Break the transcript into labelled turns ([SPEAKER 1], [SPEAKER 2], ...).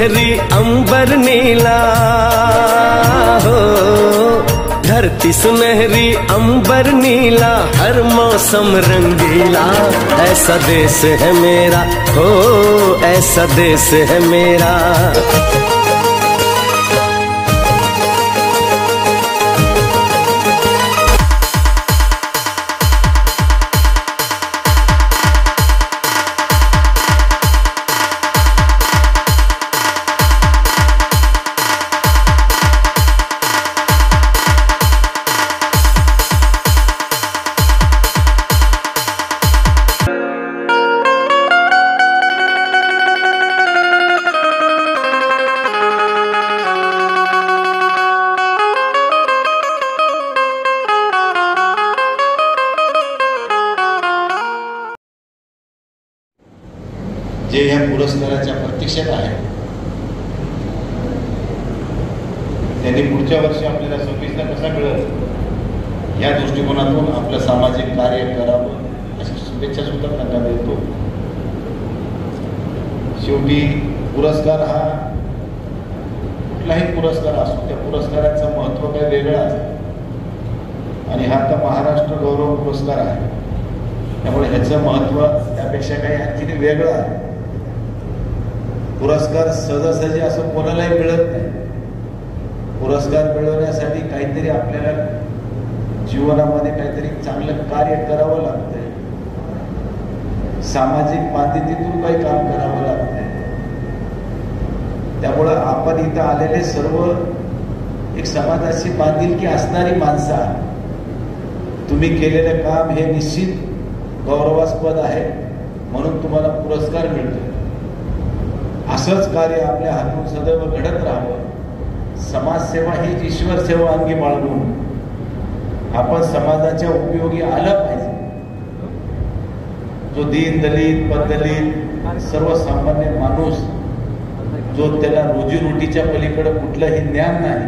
[SPEAKER 1] सुनहरी अंबर नीला हो, धरती सुनहरी अंबर नीला, हर मौसम रंगीला। ऐसा देश है मेरा हो, ऐसा देश है मेरा।
[SPEAKER 2] जे ह्या पुरस्काराच्या प्रतीक्षेत आहे त्यांनी पुढच्या वर्षी आपल्याला 26ला कसा मिळेल या दृष्टिकोनातून आपलं सामाजिक कार्य करावं अशी शुभेच्छा सुद्धा त्यांना देतो। शेवटी पुरस्कार हा कुठलाही पुरस्कार असो त्या पुरस्काराचं महत्त्व काही वेगळं आहे आणि हा आता महाराष्ट्र गौरव पुरस्कार आहे, त्यामुळे ह्याचं महत्त्व त्यापेक्षा काही आणखी वेगळं आहे। पुरस्कार सहजासहजी असं कोणालाही मिळत नाही। पुरस्कार मिळवण्यासाठी काहीतरी आपल्याला जीवनामध्ये काहीतरी चांगलं कार्य करावं लागतंय, सामाजिक बांधिलकीतून काही काम करावं लागतंय। त्यामुळं आपण इथं आलेले सर्व एक समाजाची बांधिलकी असणारी माणसं आहे। तुम्ही केलेलं काम हे निश्चित गौरवास्पद आहे, म्हणून तुम्हाला पुरस्कार मिळतो। असंच कार्य आपल्या हातून सदैव घडत राहावं। समाजसेवा ही ईश्वर सेवा अंगी बाळगून आपण समाजाच्या उपयोगी आलं पाहिजे। जो दीन दलित पददलित सर्वसामान्य माणूस जो त्याला रोजीरोटीच्या पलीकडे कुठलंही ज्ञान नाही